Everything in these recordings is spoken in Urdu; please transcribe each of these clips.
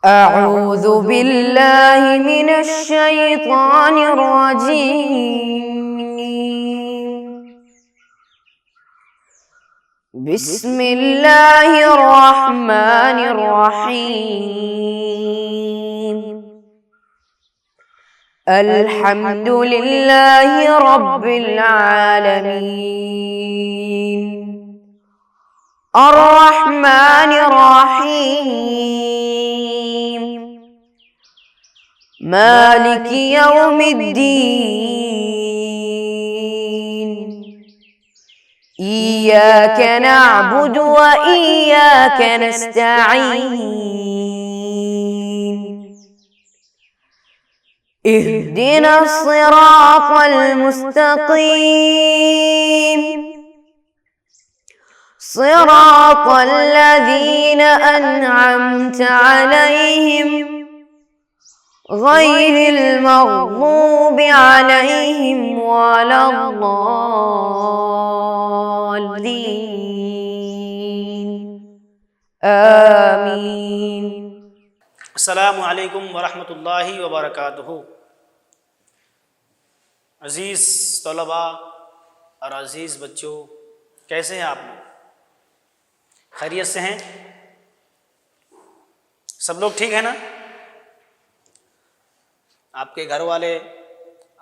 أعوذ بالله من الشيطان الرجيم. بسم الله الرحمن الرحيم. الحمد لله رب العالمين. الرحمن الرحيم. مالك يوم الدين. إياك نعبد وإياك نستعين. اهدنا الصراط المستقيم. صراط الذين أنعمت عليهم غير المغضوب عليهم ولا الضالين. آمين. السلام علیکم ورحمۃ اللہ وبرکاتہ۔ عزیز طلباء اور عزیز بچوں، کیسے ہیں آپ لوگ؟ خیریت سے ہیں؟ سب لوگ ٹھیک ہیں نا؟ آپ کے گھر والے،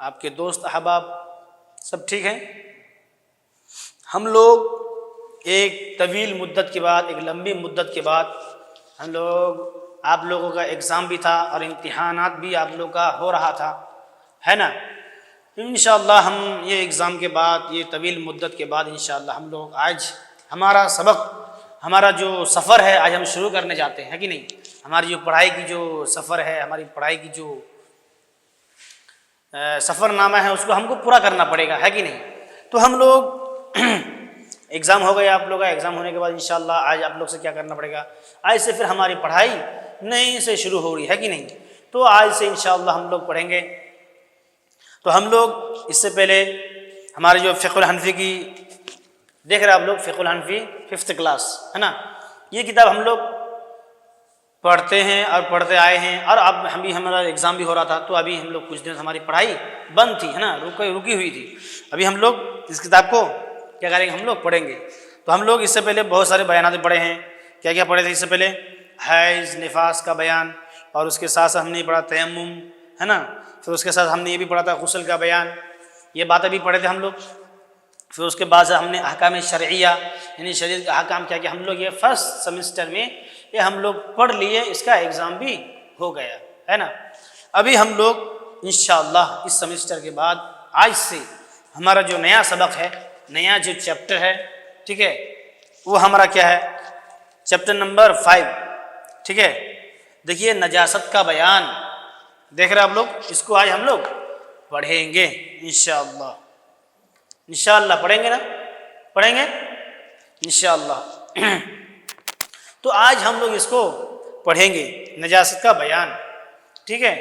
آپ کے دوست احباب سب ٹھیک ہیں؟ ہم لوگ ایک طویل مدت کے بعد، ایک لمبی مدت کے بعد ہم لوگ، آپ لوگوں کا ایگزام بھی تھا اور امتحانات بھی آپ لوگوں کا ہو رہا تھا، ہے نا؟ انشاءاللہ ہم یہ ایگزام کے بعد، یہ طویل مدت کے بعد انشاءاللہ ہم لوگ آج ہمارا سبق، ہمارا جو سفر ہے آج ہم شروع کرنے جاتے ہیں، ہے کہ نہیں؟ ہماری جو پڑھائی کی جو سفر ہے، ہماری پڑھائی کی جو سفر نامہ ہے، اس کو ہم کو پورا کرنا پڑے گا، ہے کہ نہیں؟ تو ہم لوگ ایگزام ہو گیا آپ لوگ کا، ایگزام ہونے کے بعد انشاءاللہ آج آپ لوگ سے کیا کرنا پڑے گا؟ آج سے پھر ہماری پڑھائی نئی سے شروع ہو رہی ہے کہ نہیں؟ تو آج سے انشاءاللہ ہم لوگ پڑھیں گے۔ تو ہم لوگ اس سے پہلے ہمارے جو فقہ الحنفی کی دیکھ رہے آپ لوگ، فقہ الحنفی 5th کلاس ہے نا، یہ کتاب ہم لوگ پڑھتے ہیں اور پڑھتے آئے ہیں، اور اب ہمارا ایگزام بھی ہو رہا تھا، تو ابھی ہم لوگ کچھ دن ہماری پڑھائی بند تھی، ہے نا، رکی ہوئی تھی۔ ابھی ہم لوگ اس کتاب کو کیا کریں گے؟ ہم لوگ پڑھیں گے۔ تو ہم لوگ اس سے پہلے بہت سارے بیانات پڑھے ہیں۔ کیا کیا پڑھے تھے اس سے پہلے؟ حیض، نفاس کا بیان، اور اس کے ساتھ ساتھ ہم نے پڑھا تیمم، ہے نا، پھر اس کے ساتھ ہم نے یہ بھی پڑھا تھا غسل کا بیان، یہ باتیں بھی پڑھے تھے ہم لوگ۔ پھر اس کے بعد سے ہم نے احکام شرعیہ، یعنی شریعت کا احکام کیا کہ ہم لوگ یہ فرسٹ سیمسٹر میں یہ ہم لوگ پڑھ لیے، اس کا ایگزام بھی ہو گیا، ہے نا۔ ابھی ہم لوگ انشاءاللہ اس سیمسٹر کے بعد آج سے ہمارا جو نیا سبق ہے، نیا جو چیپٹر ہے، ٹھیک ہے، وہ ہمارا کیا ہے؟ چیپٹر نمبر 5، ٹھیک ہے۔ دیکھیے نجاست کا بیان، دیکھ رہے آپ لوگ، اس کو آج ہم لوگ پڑھیں گے انشاءاللہ۔ انشاءاللہ پڑھیں گے نا؟ پڑھیں گے انشاءاللہ۔ تو آج ہم لوگ اس کو پڑھیں گے، نجاست کا بیان، ٹھیک ہے۔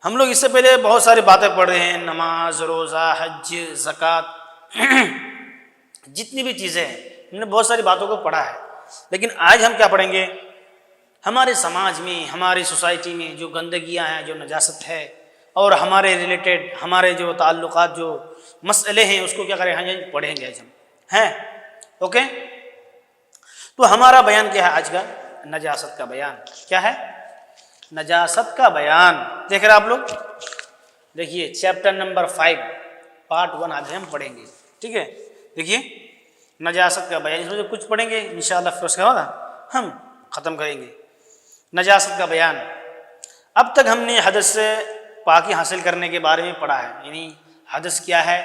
ہم لوگ اس سے پہلے بہت ساری باتیں پڑھ رہے ہیں، نماز، روزہ، حج، زکوٰۃ، جتنی بھی چیزیں ہیں ہم نے بہت ساری باتوں کو پڑھا ہے، لیکن آج ہم کیا پڑھیں گے؟ ہمارے سماج میں، ہماری سوسائٹی میں جو گندگیاں ہیں، جو نجاست ہے، اور ہمارے ریلیٹڈ ہمارے جو تعلقات، جو مسئلے ہیں، اس کو کیا کریں؟ پڑھیں گے آج ہم، ہیں؟ اوکے۔ تو ہمارا بیان کیا ہے آج کا؟ نجاست کا بیان۔ کیا ہے؟ نجاست کا بیان۔ دیکھ رہے آپ لوگ، دیکھیے چیپٹر نمبر 5 پارٹ 1 آج ہم پڑھیں گے، ٹھیک ہے۔ دیکھیے نجاست کا بیان، اس میں سے کچھ پڑھیں گے انشاءاللہ، پھر اس کے بعد ہم ختم کریں گے۔ نجاست کا بیان، اب تک ہم نے حدث سے پاکی حاصل کرنے کے بارے میں پڑھا ہے، یعنی حدث کیا ہے،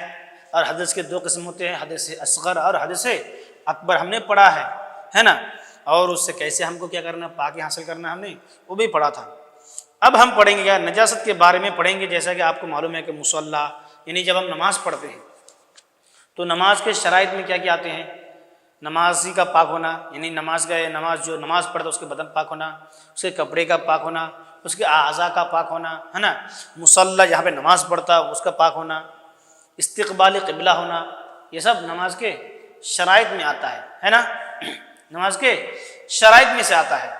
اور حدث کے 2 قسم ہوتے ہیں، حدث اصغر اور حدث اکبر، ہم نے پڑھا ہے نا، اور اس سے کیسے ہم کو کیا کرنا، پاکی حاصل کرنا، ہم نے وہ بھی پڑھا تھا۔ اب ہم پڑھیں گے کیا؟ نجاست کے بارے میں پڑھیں گے۔ جیسا کہ آپ کو معلوم ہے کہ مصلی، یعنی جب ہم نماز پڑھتے ہیں تو نماز کے شرائط میں کیا کیا آتے ہیں؟ نمازی کا پاک ہونا، یعنی نماز جو نماز پڑھتا ہے اس کے بدن پاک ہونا، اس کے کپڑے کا پاک ہونا، اس کے اعضاء کا پاک ہونا، ہے نا، مصلی جہاں پہ نماز پڑھتا ہے اس کا پاک ہونا، استقبال قبلہ ہونا، یہ سب نماز کے شرائط میں آتا ہے نا، نماز کے شرائط میں سے آتا ہے۔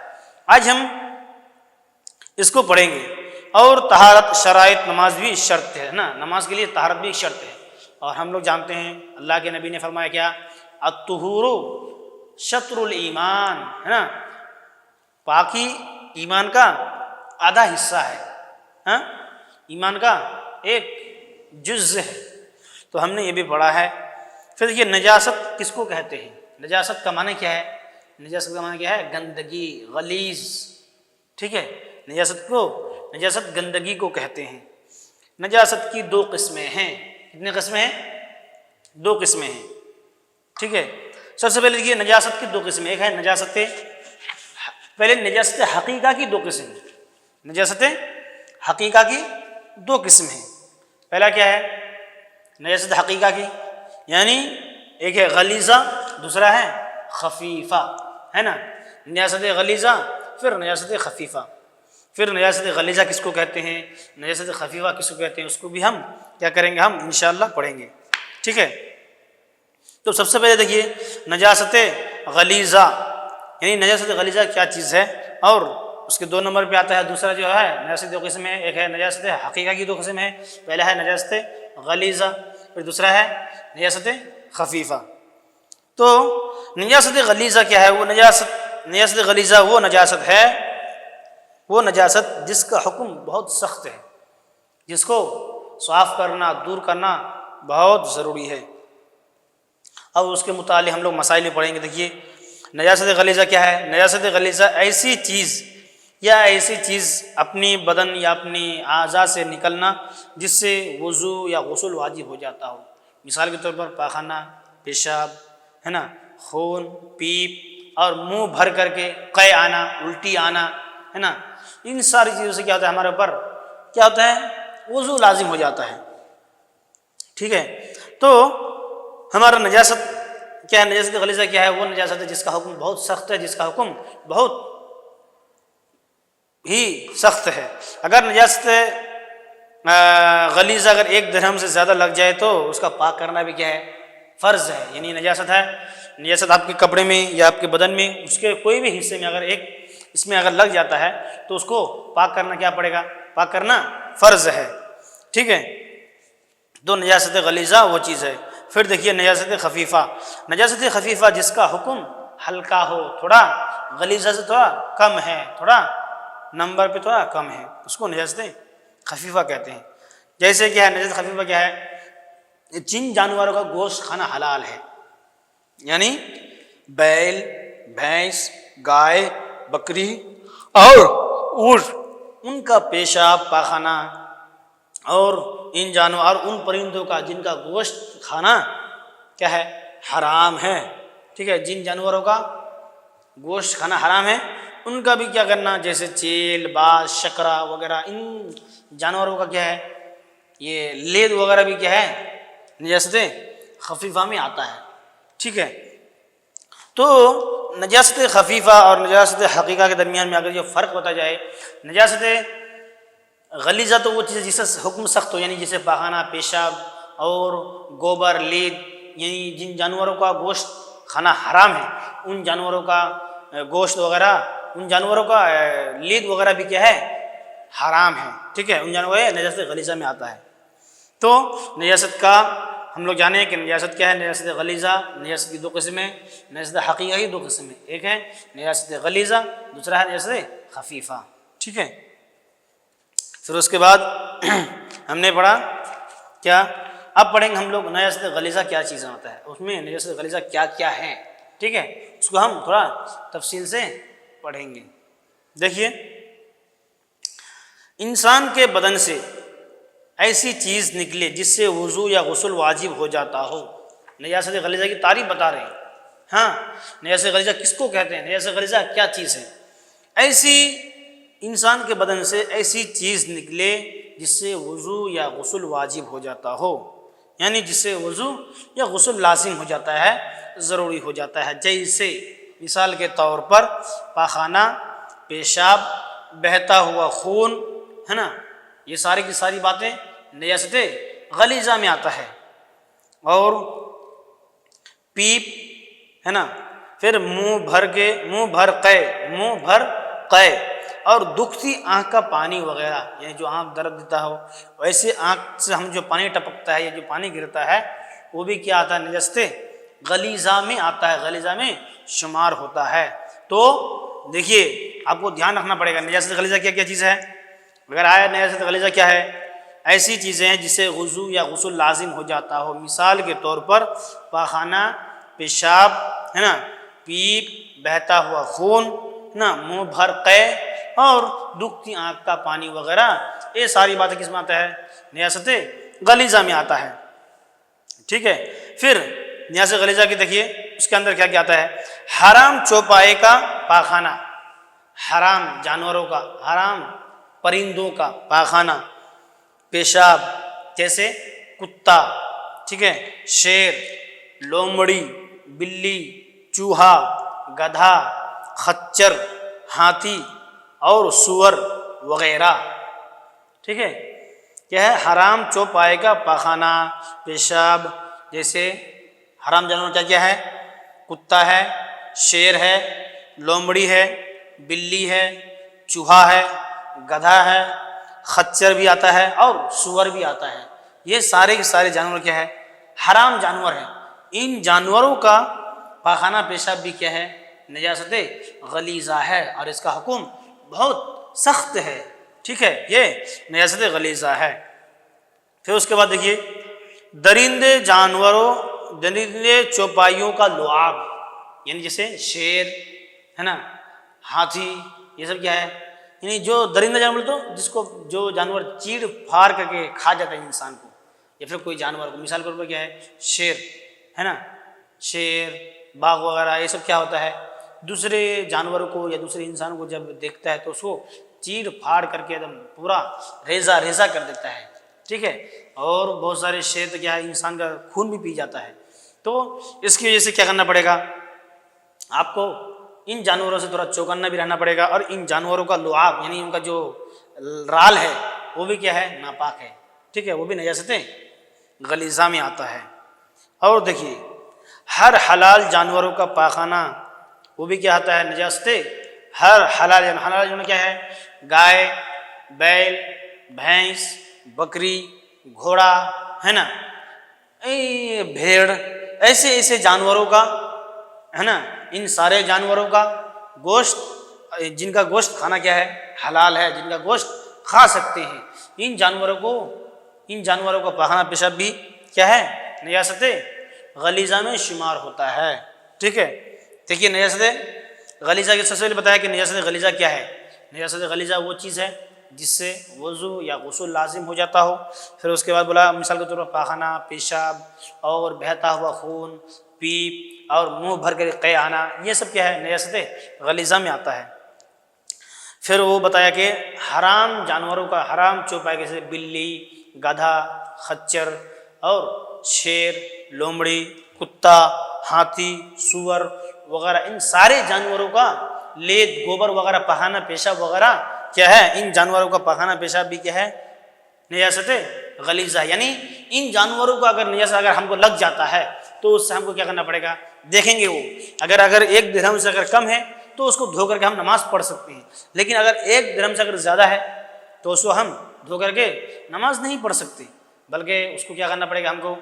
آج ہم اس کو پڑھیں گے. اور طہارت شرائط نماز بھی شرط ہے نا، نماز کے لیے طہارت بھی شرط ہے. اور ہم لوگ جانتے ہیں اللہ کے نبی نے فرمایا کیا، الطہور شطر الایمان، ہے نا، پاکی ایمان کا آدھا حصہ ہے، ہاں، ایمان کا ایک جز ہے. تو ہم نے یہ بھی پڑھا ہے. پھر یہ نجاست کس کو کہتے ہیں؟ نجاست کا معنی کیا ہے؟ نجاست کا معنی کیا ہے؟ گندگی، غلیظ. ٹھیک ہے، نجاست گندگی کو کہتے ہیں. نجاست کی دو قسمیں ہیں. کتنے قسمیں ہیں؟ دو قسمیں ہیں. ٹھیک ہے، سب سے پہلے دیکھیے نجاست کی دو قسمیں. ایک ہے نجاست، پہلے نجاست حقیقہ کی دو قسم ہیں. نجاست حقیقہ کی دو قسم ہیں. پہلا کیا ہے؟ نجاست حقیقہ کی، یعنی ایک ہے غلیظہ، دوسرا ہے خفیفہ، ہے نا. نجاست غلیظہ، پھر نجاست خفیفہ. پھر نجاست غلیظہ کس کو کہتے ہیں، نجاست خفیفہ کس کو کہتے ہیں، اس کو بھی ہم کیا کریں گے، ہم انشاءاللہ پڑھیں گے. ٹھیک ہے، تو سب سے پہلے دیکھیے نجاست غلیظہ، یعنی نجاست غلیظہ کیا چیز ہے، اور اس کے 2 نمبر پہ آتا ہے. دوسرا جو ہے نجاست دو قسم ہے، ایک ہے نجاست حقیقہ کی 2 قسم ہے. پہلا ہے نجاست غلیظہ، پھر دوسرا ہے نجاست خفیفہ. تو نجاست غلیظہ کیا ہے؟ نجاست غلیظہ وہ نجاست ہے، وہ نجاست جس کا حکم بہت سخت ہے، جس کو صاف کرنا، دور کرنا بہت ضروری ہے. اور اس کے متعلق ہم لوگ مسائل بھی پڑھیں گے. دیکھیے نجاست غلیظہ کیا ہے؟ نجاست غلیظہ ایسی چیز اپنی بدن یا اپنی اعضاء سے نکلنا جس سے وضو یا غسل واجب ہو جاتا ہو. مثال کے طور پر پاخانہ، پیشاب، ہے نا، خون، پیپ، اور منہ بھر کر کے قے آنا، الٹی آنا، ہے نا. ان ساری چیزوں سے کیا ہوتا ہے، ہمارے اوپر کیا ہوتا ہے، وضو لازم ہو جاتا ہے. ٹھیک ہے، تو ہمارا نجاست کیا ہے؟ نجاست غلیظہ کیا ہے؟ وہ نجاست ہے جس کا حکم بہت سخت ہے، جس کا حکم بہت ہی سخت ہے. اگر نجاست غلیظہ اگر 1 درہم سے زیادہ لگ جائے تو اس کا پاک کرنا بھی کیا ہے، فرض ہے. یعنی نجاست ہے، نجاست آپ کے کپڑے میں یا آپ کے بدن میں، اس کے کوئی بھی حصے میں اگر اس میں اگر لگ جاتا ہے تو اس کو پاک کرنا کیا پڑے گا، پاک کرنا فرض ہے. ٹھیک ہے، تو نجاست غلیظہ وہ چیز ہے. پھر دیکھیے نجاست خفیفہ. نجاست خفیفہ جس کا حکم ہلکا ہو، تھوڑا غلیظہ سے تھوڑا کم ہے، تھوڑا نمبر پہ تھوڑا کم ہے، اس کو نجاست خفیفہ کہتے ہیں. جیسے کیا ہے نجاست خفیفہ کیا ہے؟ جن جانوروں کا گوشت کھانا حلال ہے، یعنی بیل، بھینس، گائے، بکری اور اونٹ، ان کا پیشاب، پاخانہ، اور ان جانور اور ان پرندوں کا جن کا گوشت کھانا کیا ہے، حرام ہے. ٹھیک ہے، جن جانوروں کا گوشت کھانا حرام ہے ان کا بھی کیا کرنا، جیسے چیل، باز، شکرا وغیرہ، ان جانوروں کا کیا ہے، یہ لید وغیرہ بھی کیا ہے، نجاست خفیفہ میں آتا ہے. ٹھیک ہے، تو نجاست خفیفہ اور نجاست حقیقہ کے درمیان میں اگر یہ فرق ہوتا جائے، نجاست غلیظہ تو وہ چیز جس سے حکم سخت ہو، یعنی جیسے پاخانہ، پیشاب اور گوبر، لید، یعنی جن جانوروں کا گوشت کھانا حرام ہے ان جانوروں کا گوشت وغیرہ، ان جانوروں کا لید وغیرہ بھی کیا ہے، حرام ہے. ٹھیک ہے، ان جانوروں نجاست غلیظہ میں آتا ہے. تو نجاست کا ہم لوگ جانیں کہ نجاست کیا ہے. نجاست غلیظہ، نجاست کی 2 قسمیں، نجاست حقیقہ کی 2 قسمیں. ایک ہے نجاست غلیظہ، دوسرا ہے نجاست خفیفہ. ٹھیک ہے، پھر اس کے بعد ہم نے پڑھا کیا، اب پڑھیں گے ہم لوگ نجاست غلیظہ کیا چیزیں ہوتا ہے، اس میں نجاست غلیظہ کیا کیا ہے. ٹھیک ہے، اس کو ہم تھوڑا تفصیل سے پڑھیں گے. دیکھیے انسان کے بدن سے ایسی چیز نکلے جس سے وضو یا غسل واجب ہو جاتا ہو. نجاست غلیظہ کی تعریف بتا رہے ہیں. ہاں، نجاست غلیظہ کس کو کہتے ہیں، نجاست غلیظہ کیا چیز ہے؟ ایسی انسان کے بدن سے ایسی چیز نکلے جس سے وضو یا غسل واجب ہو جاتا ہو، یعنی جس سے وضو یا غسل لازم ہو جاتا ہے، ضروری ہو جاتا ہے. جیسے مثال کے طور پر پاخانہ، پیشاب، بہتا ہوا خون، ہے نا، یہ ساری کی ساری باتیں نجاست غلیظہ میں آتا ہے. اور پیپ، ہے نا، پھر منہ بھر قے، اور دکھتی آنکھ کا پانی وغیرہ، یعنی جو آنکھ درد دیتا ہو ویسے آنکھ سے ہم جو پانی ٹپکتا ہے یا جو پانی گرتا ہے وہ بھی کیا آتا ہے؟ نجست غلیظہ میں آتا ہے، غلیظہ میں شمار ہوتا ہے۔ تو دیکھیے آپ کو دھیان رکھنا پڑے گا نجاست غلیظہ کیا کیا چیز ہے۔ اگر آیا نجاست غلیظہ کیا ہے؟ ایسی چیزیں ہیں جس سے وضو یا غسل لازم ہو جاتا ہو، مثال کے طور پر پاخانہ، پیشاب ہے نا، پیپ، بہتا ہوا خون ہے نا، منہ بھر قے اور دکھتی آنکھ کا پانی وغیرہ، یہ ساری باتیں کس میں آتا ہے؟ نجاست غلیظہ میں آتا ہے، ٹھیک ہے۔ پھر نجاست غلیظہ کی دیکھیے اس کے اندر کیا کیا آتا ہے؟ حرام چوپائے کا پاخانہ، حرام جانوروں کا، حرام پرندوں کا پاخانہ، پیشاب جیسے کتا، ٹھیک ہے، شیر، لومڑی، بلی، چوہا، گدھا، خچر، ہاتھی اور سور وغیرہ، ٹھیک ہے، کیا ہے؟ حرام چوپائے کا پاخانہ، پیشاب جیسے حرام جانور کیا کیا ہے؟ کتا ہے، شیر ہے، لومڑی ہے، بلی ہے، چوہا ہے، گدھا ہے، خچر بھی آتا ہے اور سور بھی آتا ہے۔ یہ سارے کے سارے جانور کیا ہے؟ حرام جانور ہیں۔ ان جانوروں کا پاخانہ پیشاب بھی کیا ہے؟ نجاست غلیظہ ہے، اور اس کا حکم بہت سخت ہے، ٹھیک ہے، یہ نجاست غلیظہ ہے۔ پھر اس کے بعد دیکھیے درندے جانوروں، درندے چوپائیوں کا لعاب، یعنی جیسے شیر ہے نا، ہاتھی، یہ سب کیا ہے؟ یعنی جو درندہ جانور تو جس کو جو جانور چیڑ پھاڑ کر کے کھا جاتا ہے انسان کو یا پھر کوئی جانور کو، مثال کے طور پر کیا ہے؟ شیر ہے نا، شیر، باغ وغیرہ، یہ سب کیا ہوتا ہے؟ دوسرے جانوروں کو یا دوسرے انسانوں کو جب دیکھتا ہے تو اس کو چیڑ پھاڑ کر کے ایک دم پورا ریزہ ریزہ کر دیتا ہے، ٹھیک ہے، اور بہت سارے شیر تو کیا ہے؟ انسان کا خون بھی پی جاتا ہے۔ تو اس کی وجہ سے کیا کرنا پڑے گا؟ آپ کو ان جانوروں سے تھوڑا چوکنا بھی رہنا پڑے گا، اور ان جانوروں کا لعاب یعنی ان کا جو رال ہے وہ بھی کیا ہے؟ ناپاک ہے، ٹھیک ہے، وہ بھی نجاست غلیظہ میں آتا ہے۔ اور دیکھیے ہر حلال جانوروں کا پاخانہ وہ بھی کیا آتا ہے؟ نجاست ہر حلال، یعنی حلال جو کیا ہے؟ گائے، بیل، بھینس، بکری، گھوڑا ہے نا، بھیڑ، ایسے ایسے جانوروں کا ہے نا، ان سارے جانوروں کا گوشت، جن کا گوشت کھانا کیا ہے؟ حلال ہے، جن کا گوشت کھا سکتے ہیں، ان جانوروں کا پاخانہ پیشاب بھی کیا ہے؟ نجاست غلیظہ میں شمار ہوتا ہے، ٹھیک ہے۔ دیکھیے نجاست غلیظہ کے سب سے پہلے بتایا کہ نجاست غلیظہ کیا ہے۔ نجاست غلیظہ وہ چیز ہے جس سے وضو یا غسل لازم ہو جاتا ہو۔ پھر اس کے بعد بولا مثال کے طور پر پاخانہ، پیشاب اور بہتا ہوا خون، پیپ اور منہ بھر کے قے آنا، یہ سب کیا ہے؟ نجاست غلیظہ میں آتا ہے۔ پھر وہ بتایا کہ حرام جانوروں کا، حرام چوپائے جیسے بلی، گدھا، خچر اور شیر، لومڑی، کتا، ہاتھی، سور وغیرہ، ان سارے جانوروں کا لید، گوبر وغیرہ، پاخانہ پیشاب وغیرہ کیا ہے؟ ان جانوروں کا پاخانہ پیشاب بھی کیا ہے؟ نجاست غلیظہ، یعنی ان جانوروں کا اگر نجاست اگر ہم کو لگ جاتا ہے تو اس سے ہم کو کیا کرنا پڑے گا؟ دیکھیں گے وہ اگر 1 درہم سے اگر کم ہے تو اس کو دھو کر کے ہم نماز پڑھ سکتے ہیں، لیکن اگر 1 درہم سے اگر زیادہ ہے تو اس کو ہم دھو کر کے نماز نہیں پڑھ سکتے، بلکہ اس کو کیا کرنا پڑے گا؟ ہم کو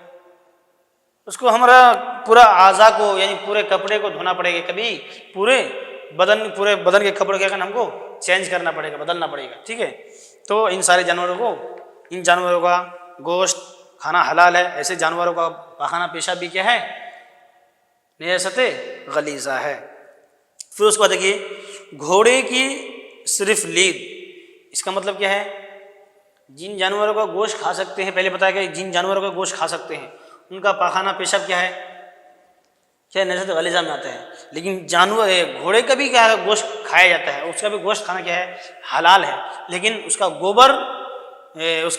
اس کو ہمارا پورا اعضاء کو یعنی پورے کپڑے کو دھونا پڑے گا، کبھی پورے بدن کے کپڑے کیا کرنا ہم کو چینج کرنا پڑے گا، بدلنا پڑے گا، ٹھیک ہے۔ تو ان سارے جانوروں کو، ان جانوروں کا گوشت کھانا حلال ہے، ایسے جانوروں کا پاخانہ پیشاب بھی کیا ہے؟ نجاست غلیظہ ہے۔ پھر اس کو دیکھیے گھوڑے کی صرف لید، اس کا مطلب کیا ہے؟ جن جانوروں کا گوشت کھا سکتے ہیں، پہلے بتایا کہ جن جانوروں کا گوشت کھا سکتے ہیں ان کا پاخانہ پیشاب کیا ہے؟ کیا نجاست غلیظہ میں آتا ہے۔ لیکن گھوڑے کا بھی کیا ہے؟ گوشت کھایا جاتا ہے، اس کا بھی گوشت کھانا کیا ہے؟ حلال ہے، لیکن اس کا گوبر، اس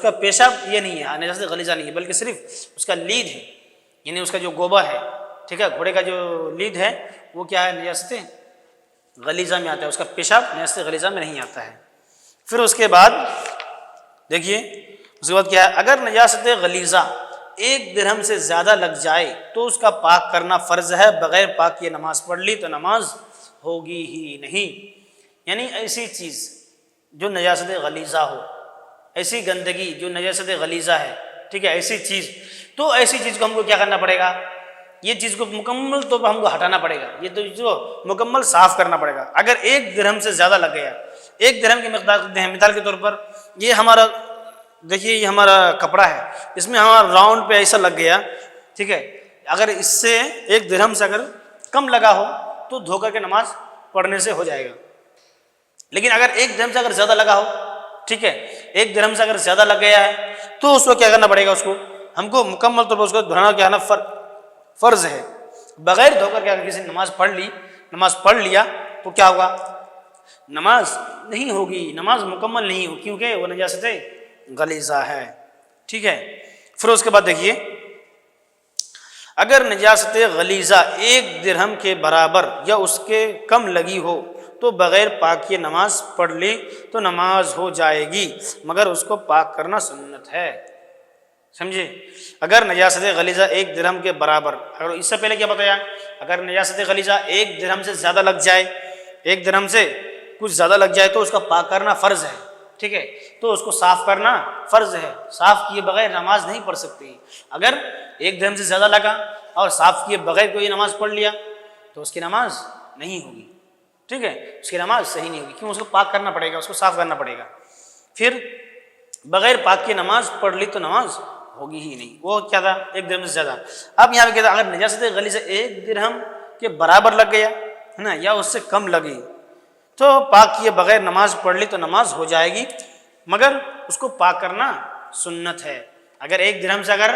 کا پیشاب یہ نہیں ہے، نجاست غلیظہ نہیں ہے، بلکہ صرف اس کا لید ہے، یعنی اس کا جو گوبر ہے، ٹھیک ہے، گھوڑے کا جو لید ہے وہ کیا ہے؟ نجاست غلیظہ میں آتا ہے، اس کا پیشاب نجاست غلیظہ میں نہیں آتا ہے۔ پھر اس کے بعد دیکھیے اس کے بعد کیا ہے؟ اگر نجاست غلیظہ 1 درہم سے زیادہ لگ جائے تو اس کا پاک کرنا فرض ہے، بغیر پاک کیے نماز پڑھ لی تو نماز ہوگی ہی نہیں۔ یعنی ایسی چیز جو نجاست غلیظہ ہو، ایسی گندگی جو نجاست غلیظہ ہے، ٹھیک ہے، ایسی چیز، تو ایسی چیز کو ہم کو کیا کرنا پڑے گا، یہ چیز کو مکمل طور پر ہم کو ہٹانا پڑے گا، یہ تو جو مکمل صاف کرنا پڑے گا۔ اگر 1 درہم سے زیادہ لگ گیا، 1 درہم کی مقدار ہیں، مثال کے طور پر یہ ہمارا دیکھیے یہ ہمارا کپڑا ہے، اس میں ہمارا راؤنڈ پہ ایسا لگ گیا، ٹھیک ہے، اگر اس سے 1 درہم سے اگر کم لگا ہو تو دھو کر کے نماز پڑھنے سے ہو جائے گا، لیکن اگر 1 درہم سے اگر زیادہ لگا ہو، ٹھیک ہے، 1 درہم سے اگر زیادہ لگ گیا ہے تو اس کو کیا کرنا پڑے گا، اس کو ہم کو مکمل طور پر اس کو دھونا کیا ہے نا فرض ہے۔ بغیر دھو کر کے اگر کسی نے نماز پڑھ لیا تو کیا ہوگا، نماز نہیں ہوگی، نماز مکمل نہیں ہوگی، کیونکہ وہ نجاست غلیظہ ہے، ٹھیک ہے۔ پھر اس کے بعد دیکھیے اگر نجاست غلیظہ 1 درہم کے برابر یا اس کے کم لگی ہو تو بغیر پاک کیے نماز پڑھ لی تو نماز ہو جائے گی، مگر اس کو پاک کرنا سنت ہے، سمجھے۔ اگر نجاست غلیظہ 1 درہم کے برابر، اگر اس سے پہلے کیا بتایا، اگر نجاست غلیظہ 1 درہم سے زیادہ لگ جائے، 1 درہم سے کچھ زیادہ لگ جائے تو اس کا پاک کرنا فرض ہے، ٹھیک ہے، تو اس کو صاف کرنا فرض ہے، صاف کیے بغیر نماز نہیں پڑھ سکتی۔ اگر 1 درہم سے زیادہ لگا اور صاف کیے بغیر کوئی نماز پڑھ لیا تو اس کی نماز نہیں ہوگی، ٹھیک ہے، اس کی نماز صحیح نہیں ہوگی، کیوں، اس کو پاک کرنا پڑے گا، اس کو صاف کرنا پڑے گا۔ پھر بغیر پاک کی نماز پڑھ لی تو نماز ہوگی ہی نہیں، وہ کیا تھا، 1 درہم سے زیادہ۔ اب یہاں پہ کہتا اگر نجاست غلیظہ 1 درہم کے برابر لگ گیا ہے نا، یا اس سے کم لگی تو پاک کیے بغیر نماز پڑھ لی تو نماز ہو جائے گی، مگر اس کو پاک کرنا سنت ہے۔ اگر 1 درہم سے اگر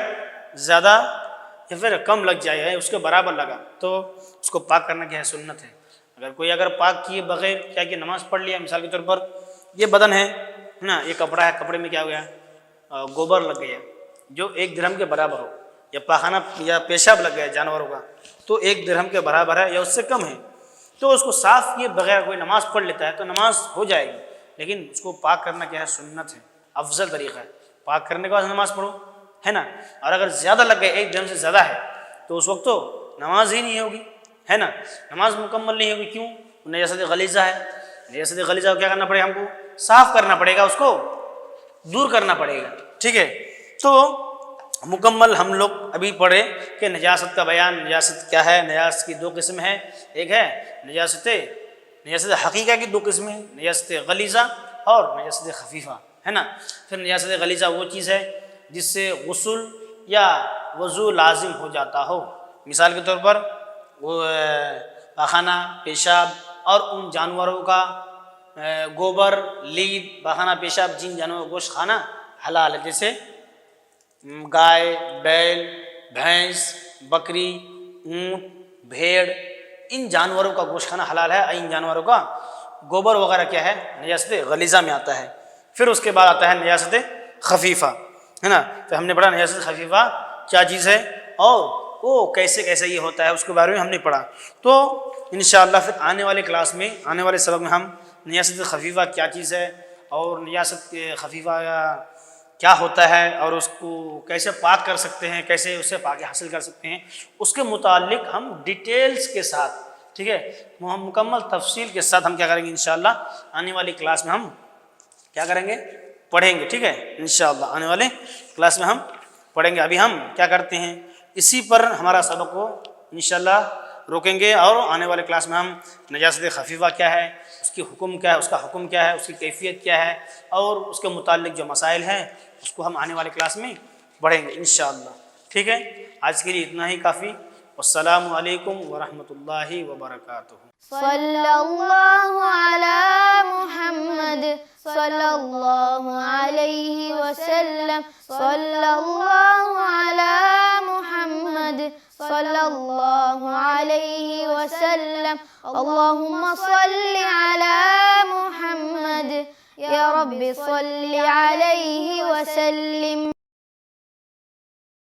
زیادہ یا پھر کم لگ جائے، اس کے برابر لگا تو اس کو پاک کرنا کیا ہے، سنت ہے۔ اگر کوئی اگر پاک کیے بغیر کیا کہ نماز پڑھ لیا، مثال کے طور پر یہ بدن ہے نا، یہ کپڑا ہے، کپڑے میں کیا ہو گیا، گوبر لگ گیا جو 1 درہم کے برابر ہو، یا پاخانہ یا پیشاب لگ گیا جانوروں کا تو 1 درہم کے برابر ہے یا اس سے کم ہے، تو اس کو صاف کیے بغیر کوئی نماز پڑھ لیتا ہے تو نماز ہو جائے گی، لیکن اس کو پاک کرنا کیا ہے، سنت ہے، افضل طریقہ ہے، پاک کرنے کے بعد نماز پڑھو، ہے نا۔ اور اگر زیادہ لگ گئے، 1 درہم سے زیادہ ہے تو اس وقت تو نماز ہی نہیں ہوگی، ہے نا، نماز مکمل نہیں ہوگی، کیوں، نجاست غلیظہ ہے، نجاست غلیظہ کو کیا کرنا پڑے گا، ہم کو صاف کرنا پڑے گا، اس کو دور کرنا پڑے گا، ٹھیک ہے۔ تو مکمل ہم لوگ ابھی پڑھے کہ نجاست کا بیان، نجاست کیا ہے، نجاست کی 2 قسم ہے، ایک ہے نجاست حقیقہ کی 2 قسمیں ہیں، نجاست غلیظہ اور نجاست خفیفہ، ہے نا۔ پھر نجاست غلیظہ وہ چیز ہے جس سے غسل یا وضو لازم ہو جاتا ہو، مثال کے طور پر وہ پاخانہ، پیشاب اور ان جانوروں کا گوبر، لید، پاخانہ، پیشاب جن جانوروں کا گوشت کھانا حلال ہے، جیسے گائے، بیل، بھینس، بکری، اونٹ، بھیڑ، ان جانوروں کا گوشت کھانا حلال ہے، ان جانوروں کا گوبر وغیرہ کیا ہے، نجاست غلیظہ میں آتا ہے۔ پھر اس کے بعد آتا ہے نجاست خفیفہ، ہے نا۔ تو ہم نے پڑھا نجاست خفیفہ کیا چیز ہے اور وہ کیسے یہ ہوتا ہے، اس کے بارے میں ہم نے پڑھا۔ تو انشاءاللہ پھر آنے والے کلاس میں، آنے والے سبق میں ہم نجاست خفیفہ کیا چیز ہے اور نجاست خفیفہ کیا ہوتا ہے اور اس کو کیسے پاک کر سکتے ہیں، کیسے اس سے پاکی حاصل کر سکتے ہیں، اس کے متعلق ہم ڈیٹیلز کے ساتھ، ٹھیک ہے، مکمل تفصیل کے ساتھ ہم کیا کریں گے، انشاءاللہ آنے والی کلاس میں ہم کیا کریں گے، پڑھیں گے، ٹھیک ہے، انشاءاللہ آنے والے کلاس میں ہم پڑھیں گے۔ ابھی ہم کیا کرتے ہیں، اسی پر ہمارا سبق کو انشاءاللہ روکیں گے اور آنے والے کلاس میں ہم نجاست خفیفہ کیا ہے، اس کی حکم کیا ہے، اس کا حکم کیا ہے، اس کی کیفیت کیا ہے اور اس کے متعلق جو مسائل ہیں اس کو ہم آنے والے کلاس میں پڑھیں گے انشاءاللہ، ٹھیک ہے۔ آج کے لیے اتنا ہی کافی۔ والسلام علیکم ورحمۃ اللہ وبرکاتہ۔ صلی اللہ علی محمد صلی اللہ علیہ وسلم، صلی اللہ علی محمد صلی اللہ علیہ وسلم، اللہم صلی علی محمد، یا رب صلی علیہ وسلم۔